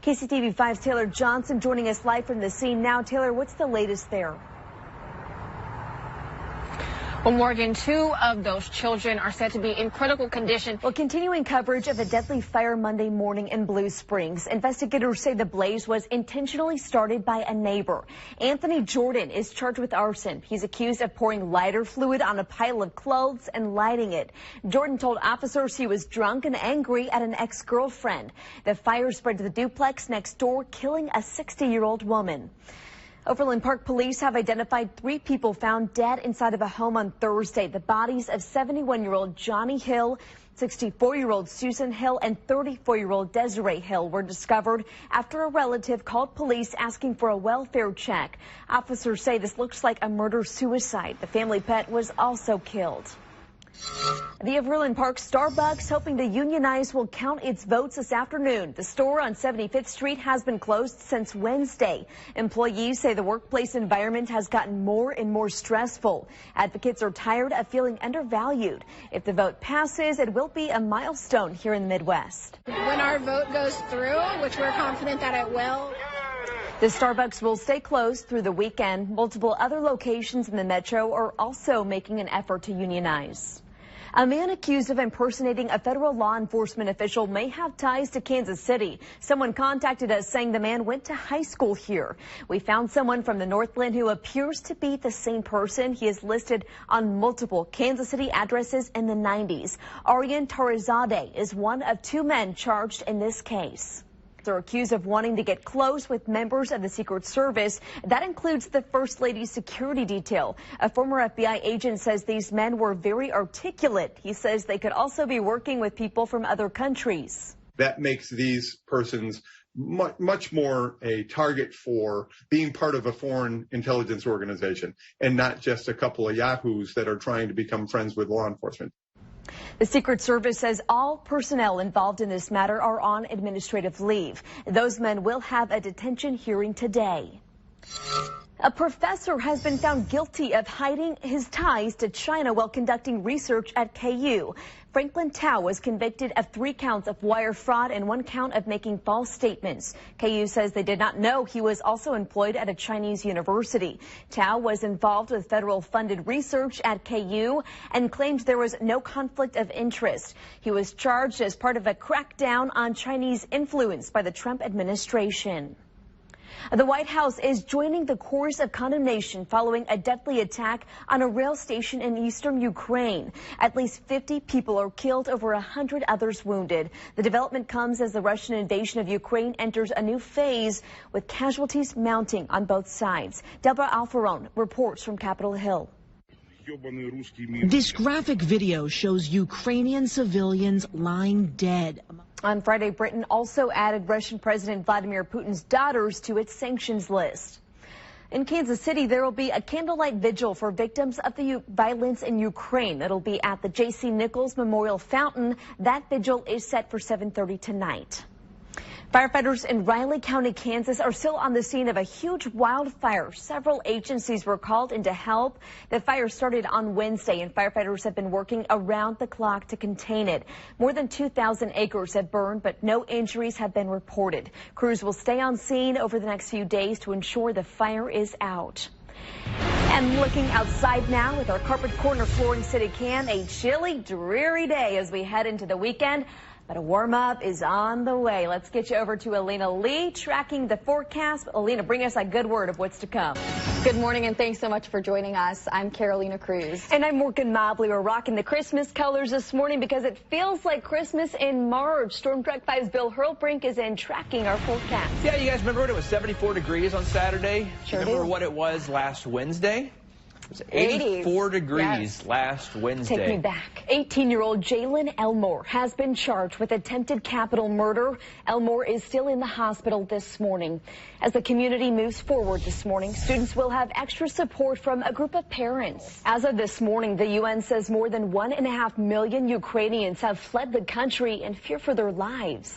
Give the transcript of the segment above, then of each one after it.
KCTV5's Taylor Johnson joining us live from the scene now. Taylor, what's the latest there? Well, Morgan, 2 of those children are said to be in critical condition. Well, continuing coverage of a deadly fire Monday morning in Blue Springs. Investigators say the blaze was intentionally started by a neighbor. Anthony Jordan is charged with arson. He's accused of pouring lighter fluid on a pile of clothes and lighting it. Jordan told officers he was drunk and angry at an ex-girlfriend. The fire spread to the duplex next door, killing a 60-year-old woman. Overland Park police have identified 3 people found dead inside of a home on Thursday. The bodies of 71-year-old Johnny Hill, 64-year-old Susan Hill, and 34-year-old Desiree Hill were discovered after a relative called police asking for a welfare check. Officers say this looks like a murder-suicide. The family pet was also killed. The Overland Park Starbucks hoping to unionize will count its votes this afternoon. The store on 75th Street has been closed since Wednesday. Employees say the workplace environment has gotten more and more stressful. Advocates are tired of feeling undervalued. If the vote passes, it will be a milestone here in the Midwest. When our vote goes through, which we're confident that it will, the Starbucks will stay closed through the weekend. Multiple other locations in the metro are also making an effort to unionize. A man accused of impersonating a federal law enforcement official may have ties to Kansas City. Someone contacted us saying the man went to high school here. We found someone from the Northland who appears to be the same person. He is listed on multiple Kansas City addresses in the 90s. Aryan Tarazadeh is one of 2 men charged in this case. They're accused of wanting to get close with members of the Secret Service. That includes the First Lady's security detail. A former FBI agent says these men were very articulate. He says they could also be working with people from other countries. That makes these persons much more a target for being part of a foreign intelligence organization and not just a couple of yahoos that are trying to become friends with law enforcement. The Secret Service says all personnel involved in this matter are on administrative leave. Those men will have a detention hearing today. A professor has been found guilty of hiding his ties to China while conducting research at KU. Franklin Tao was convicted of 3 counts of wire fraud and 1 count of making false statements. KU says they did not know he was also employed at a Chinese university. Tao was involved with federal funded research at KU and claimed there was no conflict of interest. He was charged as part of a crackdown on Chinese influence by the Trump administration. The White House is joining the chorus of condemnation following a deadly attack on a rail station in eastern Ukraine. At least 50 people are killed, over 100 others wounded. The development comes as the Russian invasion of Ukraine enters a new phase with casualties mounting on both sides. Deborah Alfarone reports from Capitol Hill. This graphic video shows Ukrainian civilians lying dead. On Friday, Britain also added Russian President Vladimir Putin's daughters to its sanctions list. In Kansas City, there will be a candlelight vigil for victims of the violence in Ukraine. It'll be at the J.C. Nichols Memorial Fountain. That vigil is set for 7:30 tonight. Firefighters in Riley County, Kansas are still on the scene of a huge wildfire. Several agencies were called in to help. The fire started on Wednesday, and firefighters have been working around the clock to contain it. More than 2,000 acres have burned, but no injuries have been reported. Crews will stay on scene over the next few days to ensure the fire is out. And looking outside now with our Carpet Corner Flooring City Cam, a chilly, dreary day as we head into the weekend. But a warm-up is on the way. Let's get you over to Alina Lee tracking the forecast. Alina, bring us a good word of what's to come. Good morning, and thanks so much for joining us. I'm Carolina Cruz. And I'm Morgan Mobley. We're rocking the Christmas colors this morning because it feels like Christmas in March. Storm Track 5's Bill Hurlbrink is in tracking our forecast. Yeah, you guys remember when it was 74 degrees on Saturday? Sure remember do. what it was last Wednesday? It was 84 degrees last Wednesday. Take me back. 18-year-old Jalen Elmore has been charged with attempted capital murder. Elmore is still in the hospital this morning. As the community moves forward this morning, students will have extra support from a group of parents. As of this morning, the UN says more than 1.5 million Ukrainians have fled the country in fear for their lives.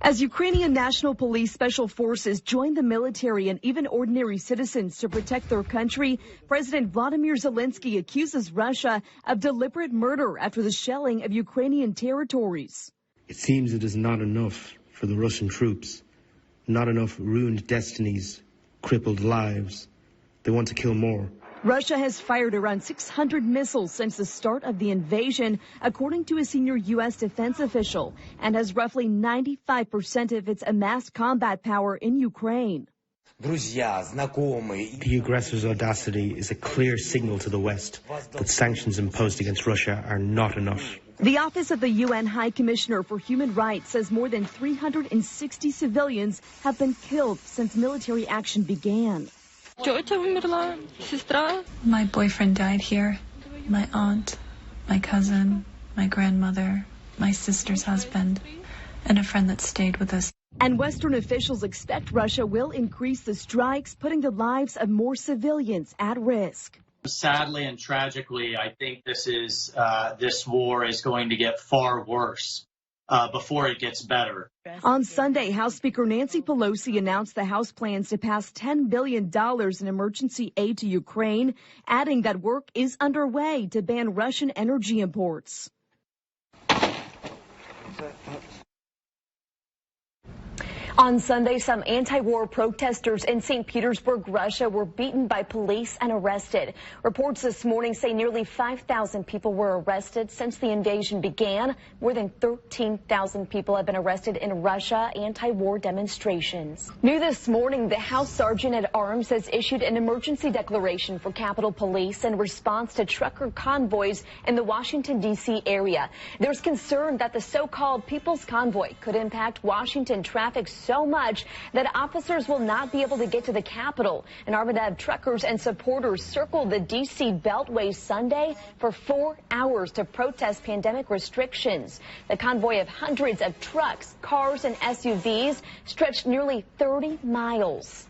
As Ukrainian National Police Special Forces join the military and even ordinary citizens to protect their country, President Vladimir Zelensky accuses Russia of deliberate murder after the shelling of Ukrainian territories. It seems it is not enough for the Russian troops. Not enough ruined destinies, crippled lives. They want to kill more. Russia has fired around 600 missiles since the start of the invasion, according to a senior U.S. defense official, and has roughly 95% of its amassed combat power in Ukraine. The aggressor's audacity is a clear signal to the West that sanctions imposed against Russia are not enough. The Office of the UN High Commissioner for Human Rights says more than 360 civilians have been killed since military action began. My boyfriend died here. My aunt, my cousin, my grandmother, my sister's husband, and a friend that stayed with us. And Western officials expect Russia will increase the strikes, putting the lives of more civilians at risk. Sadly and tragically, I think this war is going to get far worse before it gets better. On Sunday, House Speaker Nancy Pelosi announced the House plans to pass $10 billion in emergency aid to Ukraine, adding that work is underway to ban Russian energy imports. On Sunday, some anti-war protesters in St. Petersburg, Russia, were beaten by police and arrested. Reports this morning say nearly 5,000 people were arrested since the invasion began. More than 13,000 people have been arrested in Russia anti-war demonstrations. New this morning, the House Sergeant at Arms has issued an emergency declaration for Capitol Police in response to trucker convoys in the Washington, D.C. area. There's concern that the so-called People's Convoy could impact Washington traffic so much that officers will not be able to get to the Capitol. And Arvada truckers and supporters circled the D.C. Beltway Sunday for 4 hours to protest pandemic restrictions. The convoy of hundreds of trucks, cars, and SUVs stretched nearly 30 miles.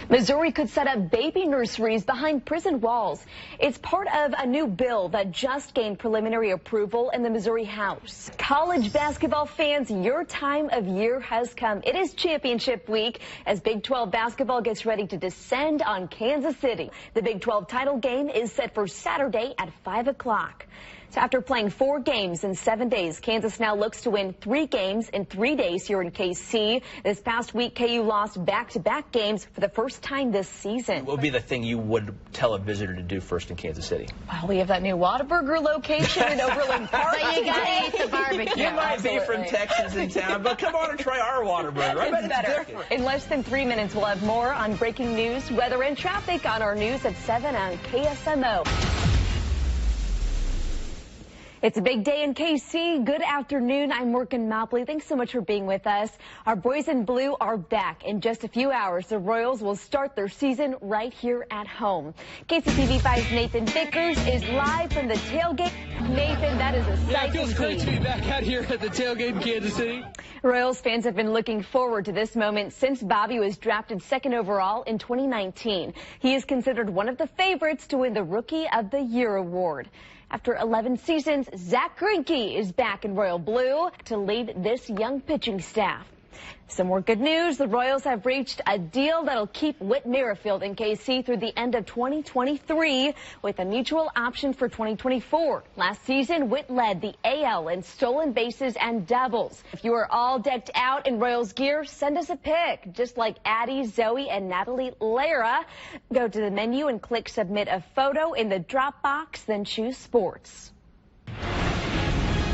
Missouri could set up baby nurseries behind prison walls. It's part of a new bill that just gained preliminary approval in the Missouri House. College basketball fans, your time of year has come. It is championship week as Big 12 basketball gets ready to descend on Kansas City. The Big 12 title game is set for Saturday at 5 o'clock. So after playing 4 games in 7 days, Kansas now looks to win 3 games in 3 days here in KC. This past week, KU lost back-to-back games for the first time this season. What would be the thing you would tell a visitor to do first in Kansas City? Well, we have that new Whataburger location in Overland Park. But you gotta eat the barbecue. You might be from Texas in town, but come on and try our Whataburger. I bet it's different. In less than 3 minutes, we'll have more on breaking news, weather, and traffic on our news at 7 on KSMO. It's a big day in KC. Good afternoon. I'm Morgan Mobley. Thanks so much for being with us. Our boys in blue are back. In just a few hours, the Royals will start their season right here at home. KCTV5's Nathan Vickers is live from the tailgate. Nathan, that is a sight. Yeah, it feels great to be back out here at the tailgate in Kansas City. Royals fans have been looking forward to this moment since Bobby was drafted 2nd overall in 2019. He is considered one of the favorites to win the Rookie of the Year award. After 11 seasons, Zach Greinke is back in Royal Blue to lead this young pitching staff. Some more good news. The Royals have reached a deal that'll keep Whit Merrifield in KC through the end of 2023 with a mutual option for 2024. Last season, Whit led the AL in stolen bases and doubles. If you are all decked out in Royals gear, send us a pic, just like Addie, Zoe, and Natalie Lara. Go to the menu and click Submit a Photo in the drop box, then choose Sports.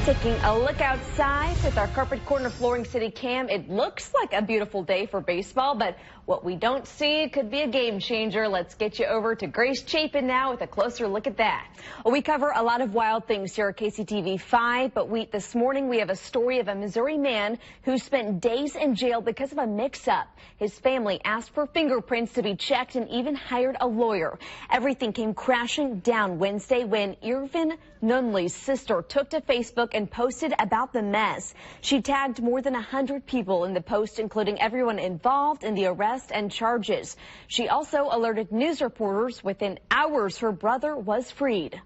Taking a look outside with our Carpet Corner Flooring City cam, it looks like a beautiful day for baseball, but what we don't see could be a game changer. Let's get you over to Grace Chapin now with a closer look at that. Well, we cover a lot of wild things here at KCTV5, but this morning we have a story of a Missouri man who spent days in jail because of a mix-up. His family asked for fingerprints to be checked and even hired a lawyer. Everything came crashing down Wednesday when Irvin Nunley's sister took to Facebook and posted about the mess. She tagged more than 100 people in the post, including everyone involved in the arrest and charges. She also alerted news reporters. Within hours, her brother was freed.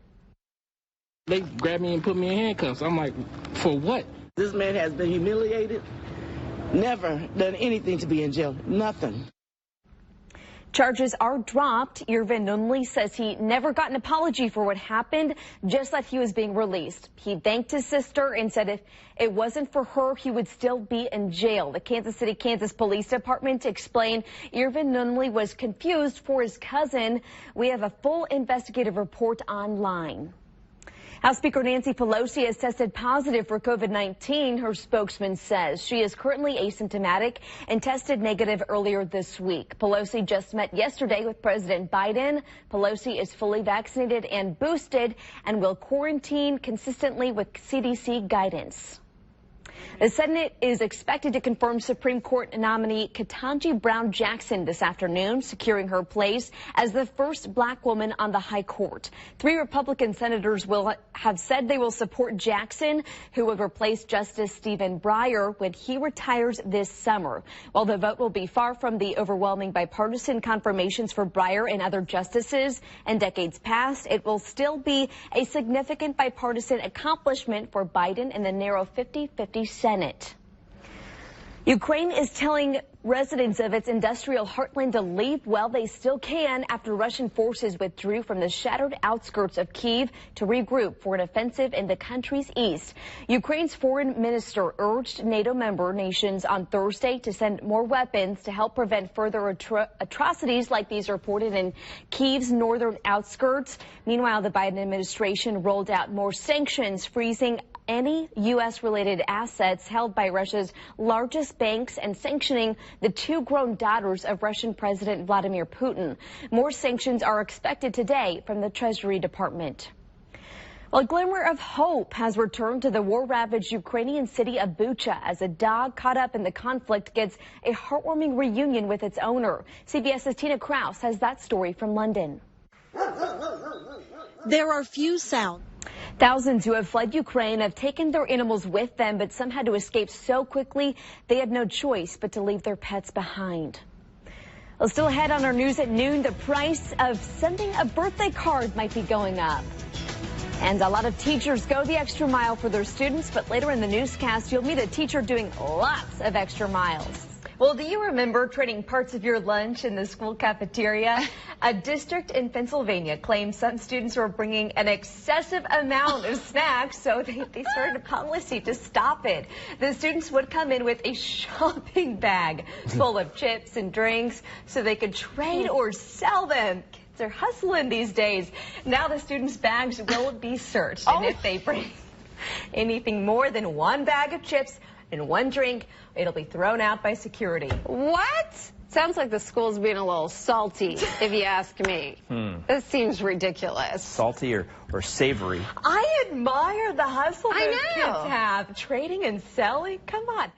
They grabbed me and put me in handcuffs. I'm like, for what? This man has been humiliated, never done anything to be in jail, nothing. Charges are dropped. Irvin Nunley says he never got an apology for what happened, just that he was being released. He thanked his sister and said if it wasn't for her, he would still be in jail. The Kansas City, Kansas Police Department explained Irvin Nunley was confused for his cousin. We have a full investigative report online. House Speaker Nancy Pelosi has tested positive for COVID-19. Her spokesman says she is currently asymptomatic and tested negative earlier this week. Pelosi just met yesterday with President Biden. Pelosi is fully vaccinated and boosted and will quarantine consistently with CDC guidance. The Senate is expected to confirm Supreme Court nominee Ketanji Brown Jackson this afternoon, securing her place as the first black woman on the high court. 3 Republican senators will have said they will support Jackson, who would replace Justice Stephen Breyer when he retires this summer. While the vote will be far from the overwhelming bipartisan confirmations for Breyer and other justices in decades past, it will still be a significant bipartisan accomplishment for Biden in the narrow 50-50 Senate. Ukraine is telling residents of its industrial heartland to leave while they still can after Russian forces withdrew from the shattered outskirts of Kyiv to regroup for an offensive in the country's east. Ukraine's foreign minister urged NATO member nations on Thursday to send more weapons to help prevent further atrocities like these reported in Kyiv's northern outskirts. Meanwhile, the Biden administration rolled out more sanctions, freezing any U.S.-related assets held by Russia's largest banks and sanctioning the 2 grown daughters of Russian President Vladimir Putin. More sanctions are expected today from the Treasury Department. Well, a glimmer of hope has returned to the war-ravaged Ukrainian city of Bucha as a dog caught up in the conflict gets a heartwarming reunion with its owner. CBS's Tina Kraus has that story from London. There are few sounds. Thousands who have fled Ukraine have taken their animals with them, but some had to escape so quickly they had no choice but to leave their pets behind. Well, still ahead on our news at noon, the price of sending a birthday card might be going up. And a lot of teachers go the extra mile for their students, but later in the newscast, you'll meet a teacher doing lots of extra miles. Well, do you remember trading parts of your lunch in the school cafeteria? A district in Pennsylvania claims some students were bringing an excessive amount of snacks, so they started a policy to stop it. The students would come in with a shopping bag full of chips and drinks so they could trade or sell them. Kids are hustling these days. Now the students' bags will be searched, and if they bring anything more than 1 bag of chips and 1 drink, it'll be thrown out by security. What? Sounds like the school's being a little salty, if you ask me. This seems ridiculous. Salty or savory? I admire the hustle those kids have. Trading and selling? Come on.